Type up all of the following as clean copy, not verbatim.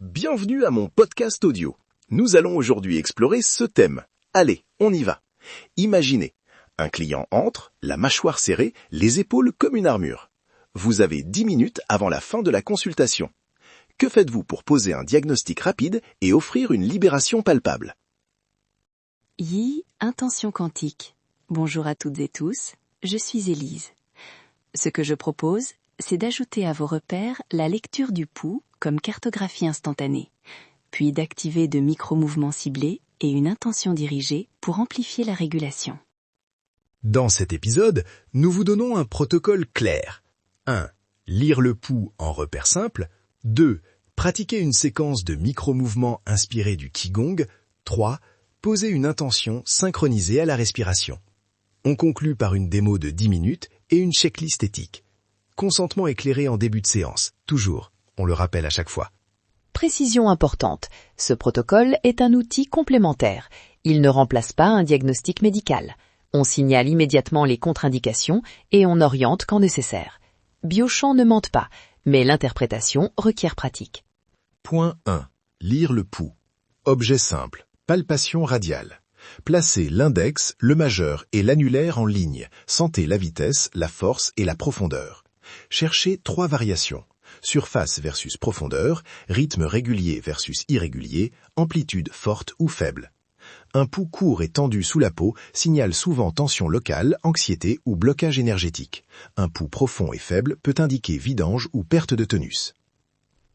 Bienvenue à mon podcast audio. Nous allons aujourd'hui explorer ce thème. Allez, on y va. Imaginez, un client entre, la mâchoire serrée, les épaules comme une armure. Vous avez 10 minutes avant la fin de la consultation. Que faites-vous pour poser un diagnostic rapide et offrir une libération palpable? Intention quantique. Bonjour à toutes et tous, je suis Élise. Ce que je propose, c'est d'ajouter à vos repères la lecture du pouls comme cartographie instantanée, puis d'activer de micro-mouvements ciblés et une intention dirigée pour amplifier la régulation. Dans cet épisode, nous vous donnons un protocole clair. 1. Lire le pouls en repères simples. 2. Pratiquer une séquence de micro-mouvements inspirés du Qigong. 3. Poser une intention synchronisée à la respiration. On conclut par une démo de 10 minutes et une checklist éthique. Consentement éclairé en début de séance, toujours, on le rappelle à chaque fois. Précision importante, ce protocole est un outil complémentaire. Il ne remplace pas un diagnostic médical. On signale immédiatement les contre-indications et on oriente quand nécessaire. Biochamp ne mente pas, mais l'interprétation requiert pratique. Point 1. Lire le pouls. Objet simple. Palpation radiale. Placez l'index, le majeur et l'annulaire en ligne. Sentez la vitesse, la force et la profondeur. Cherchez 3 variations. Surface versus profondeur, rythme régulier versus irrégulier, amplitude forte ou faible. Un pouls court et tendu sous la peau signale souvent tension locale, anxiété ou blocage énergétique. Un pouls profond et faible peut indiquer vidange ou perte de tonus.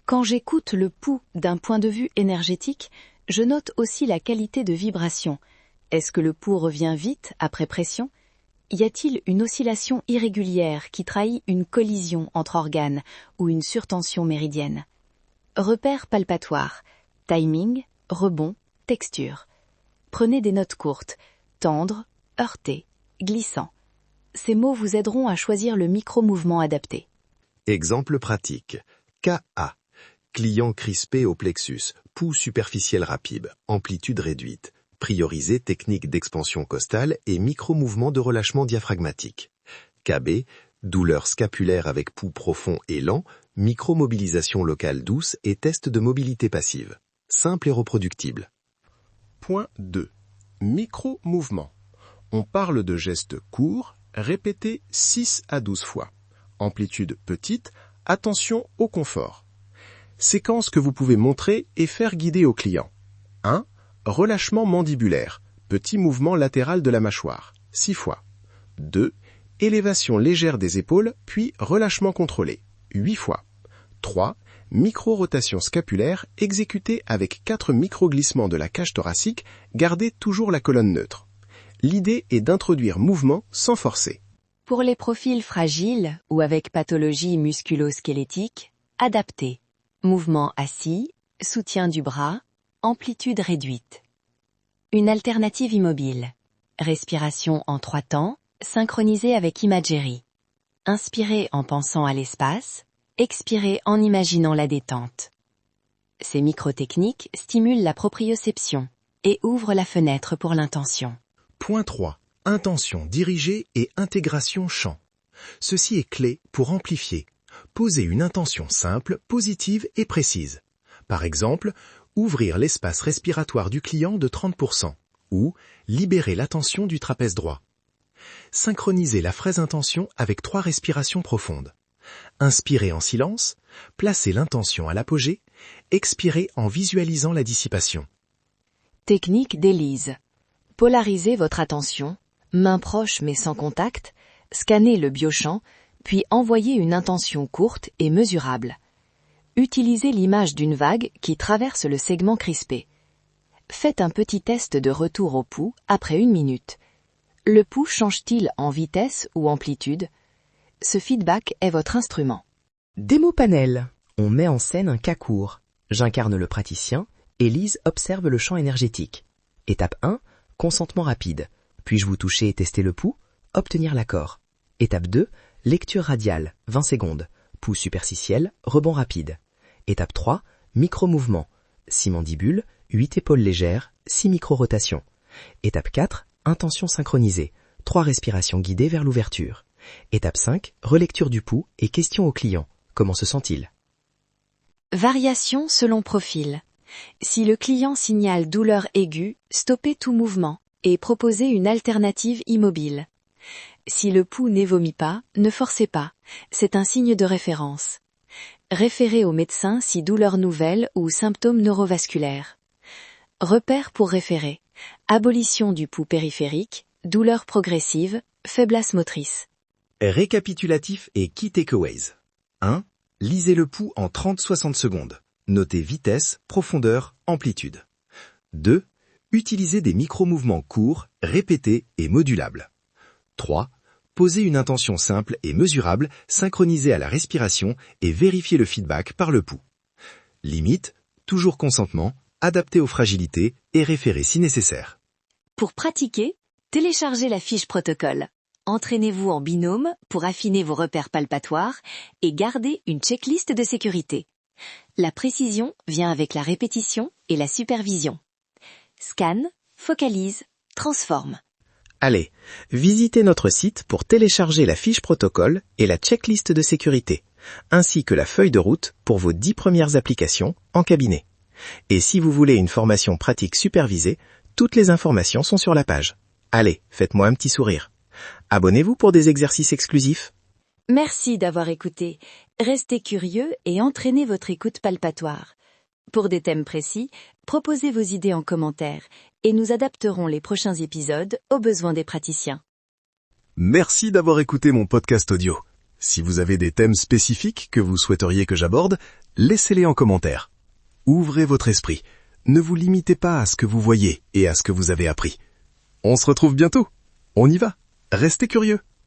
Quand j'écoute le pouls d'un point de vue énergétique, je note aussi la qualité de vibration. Est-ce que le pouls revient vite après pression ? Y a-t-il une oscillation irrégulière qui trahit une collision entre organes ou une surtension méridienne ? Repères palpatoires, timing, rebond, texture. Prenez des notes courtes, tendre, heurté, glissant. Ces mots vous aideront à choisir le micro-mouvement adapté. Exemple pratique. KA. Client crispé au plexus, pouls superficiel rapide, amplitude réduite. Prioriser technique d'expansion costale et micro-mouvements de relâchement diaphragmatique. KB, douleur scapulaire avec pouls profond et lent, micro-mobilisation locale douce et test de mobilité passive. Simple et reproductible. Point 2. Micro-mouvement. On parle de gestes courts, répétés 6 à 12 fois. Amplitude petite, attention au confort. Séquence que vous pouvez montrer et faire guider au client. 1. Relâchement mandibulaire, petit mouvement latéral de la mâchoire, 6 fois. 2. Élévation légère des épaules, puis relâchement contrôlé, 8 fois. 3. Micro-rotation scapulaire exécutée avec 4 micro-glissements de la cage thoracique, gardez toujours la colonne neutre. L'idée est d'introduire mouvement sans forcer. Pour les profils fragiles ou avec pathologie musculo-squelettique, adapté. Mouvement assis, soutien du bras, amplitude réduite. Une alternative immobile. Respiration en 3 temps, synchronisée avec imagerie. Inspirez en pensant à l'espace, expirez en imaginant la détente. Ces micro-techniques stimulent la proprioception et ouvrent la fenêtre pour l'intention. Point 3. Intention dirigée et intégration chant. Ceci est clé pour amplifier. Posez une intention simple, positive et précise. Par exemple, ouvrir l'espace respiratoire du client de 30% ou libérer la tension du trapèze droit. Synchronisez la phrase intention avec 3 respirations profondes. Inspirez en silence, placez l'intention à l'apogée, expirez en visualisant la dissipation. Technique d'Élise. Polarisez votre attention, main proche mais sans contact, scannez le biochamp, puis envoyez une intention courte et mesurable. Utilisez l'image d'une vague qui traverse le segment crispé. Faites un petit test de retour au pouls après 1 minute. Le pouls change-t-il en vitesse ou amplitude ? Ce feedback est votre instrument. Démo panel. On met en scène un cas court. J'incarne le praticien, Élise observe le champ énergétique. Étape 1, consentement rapide. Puis-je vous toucher et tester le pouls ? Obtenir l'accord. Étape 2, lecture radiale, 20 secondes. Pouls superficiel, rebond rapide. Étape 3, micro-mouvement. 6 mandibules, 8 épaules légères, 6 micro-rotations. Étape 4, intention synchronisée. 3 respirations guidées vers l'ouverture. Étape 5, relecture du pouls et question au client. Comment se sent-il ? Variation selon profil. Si le client signale douleur aiguë, stoppez tout mouvement et proposez une alternative immobile. Si le pouls n'évomit pas, ne forcez pas, c'est un signe de référence. Référez au médecin si douleur nouvelle ou symptômes neurovasculaires. Repères pour référer. Abolition du pouls périphérique, douleur progressive, faiblesse motrice. Récapitulatif et key takeaways. 1. Lisez le pouls en 30-60 secondes. Notez vitesse, profondeur, amplitude. 2. Utilisez des micro-mouvements courts, répétés et modulables. 3. Posez une intention simple et mesurable, synchronisée à la respiration et vérifiez le feedback par le pouls. Limite, toujours consentement, adapté aux fragilités et référez si nécessaire. Pour pratiquer, téléchargez la fiche protocole. Entraînez-vous en binôme pour affiner vos repères palpatoires et gardez une checklist de sécurité. La précision vient avec la répétition et la supervision. Scanne, focalise, transforme. Allez, visitez notre site pour télécharger la fiche protocole et la checklist de sécurité, ainsi que la feuille de route pour vos 10 premières applications en cabinet. Et si vous voulez une formation pratique supervisée, toutes les informations sont sur la page. Allez, faites-moi un petit sourire. Abonnez-vous pour des exercices exclusifs. Merci d'avoir écouté. Restez curieux et entraînez votre écoute palpatoire. Pour des thèmes précis, proposez vos idées en commentaire et nous adapterons les prochains épisodes aux besoins des praticiens. Merci d'avoir écouté mon podcast audio. Si vous avez des thèmes spécifiques que vous souhaiteriez que j'aborde, laissez-les en commentaire. Ouvrez votre esprit. Ne vous limitez pas à ce que vous voyez et à ce que vous avez appris. On se retrouve bientôt. On y va. Restez curieux.